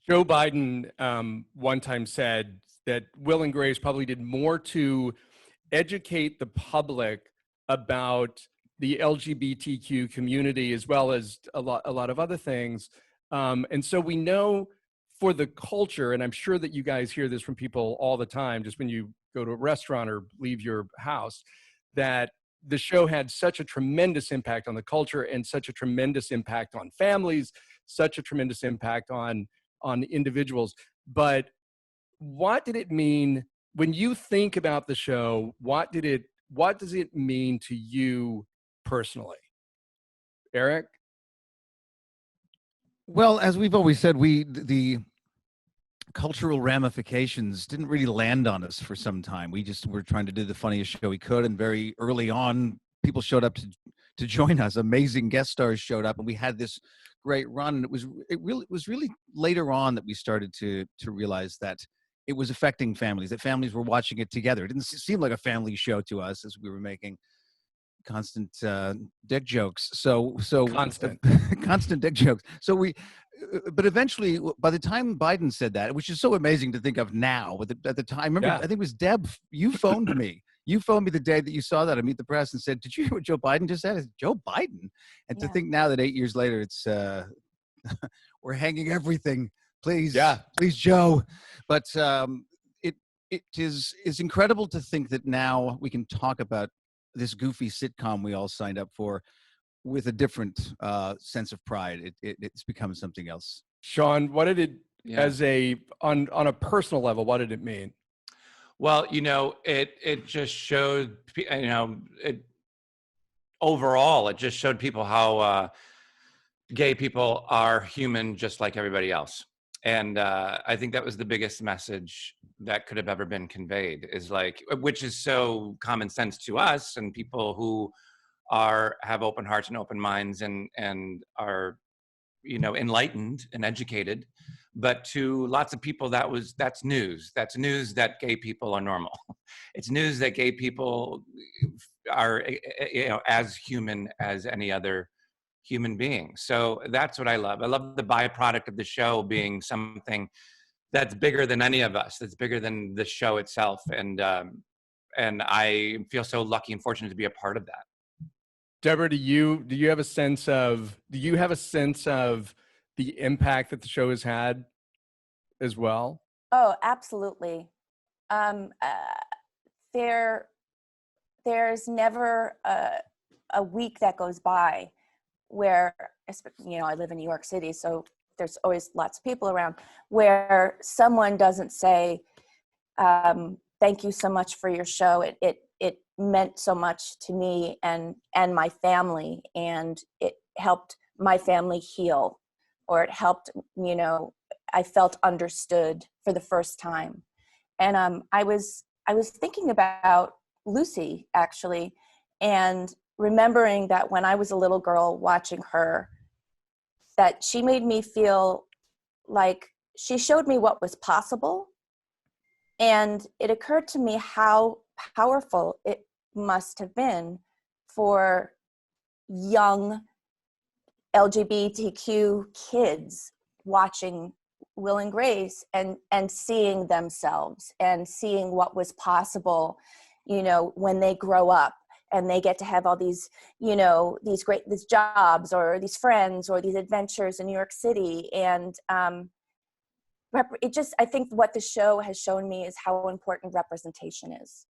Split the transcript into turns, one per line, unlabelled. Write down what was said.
Joe Biden one time said that Will and Grace probably did more to educate the public about the LGBTQ community as well as a lot of other things. And so we know for the culture, and I'm sure that you guys hear this from people all the time, just when you go to a restaurant or leave your house, that the show had such a tremendous impact on the culture and such a tremendous impact on families, such a tremendous impact on individuals. But what did it mean when you think about the show? What does it mean to you personally? Eric?
Well, as we've always said, the cultural ramifications didn't really land on us for some time. We just were trying to do the funniest show we could, and very early on, people showed up to join us. Amazing guest stars showed up, and we had this great run. And it was really later on that we started to realize that it was affecting families, that families were watching it together. It didn't seem like a family show to us as we were making constant dick jokes. So
Constant.
constant dick jokes. But eventually, by the time Biden said that, which is so amazing to think of now, but at the time, remember, I think it was Deb, you phoned me. You phoned me the day that you saw that at Meet the Press and said, "Did you hear what Joe Biden just said?" I said, "Joe Biden?" And to think now that 8 years later, it's we're hanging everything. Please, please, Joe. But it is incredible to think that now we can talk about this goofy sitcom we all signed up for with a different sense of pride. It's become something else.
Sean, what did it, on a personal level, what did it mean?
Well, it just showed, overall, it just showed people how gay people are human just like everybody else. And I think that was the biggest message that could have ever been conveyed, which is so common sense to us and people who have open hearts and open minds and are, enlightened and educated. But to lots of people, that's news. That's news that gay people are normal. It's news that gay people are, as human as any other human being. So that's what I love. I love the byproduct of the show being something that's bigger than any of us, that's bigger than the show itself. And I feel so lucky and fortunate to be a part of that.
Debra, do you have a sense of the impact that the show has had as well?
Oh, absolutely. There's never a week that goes by where, I live in New York City, so there's always lots of people around, where someone doesn't say, thank you so much for your show. It meant so much to me and my family, and it helped my family heal, or it helped, I felt understood for the first time. And I was thinking about Lucy, actually, and remembering that when I was a little girl watching her, that she made me feel like she showed me what was possible. And it occurred to me how powerful it must have been for young LGBTQ kids watching Will and Grace and seeing themselves and seeing what was possible, when they grow up and they get to have all these, these jobs or these friends or these adventures in New York City. And I think what the show has shown me is how important representation is.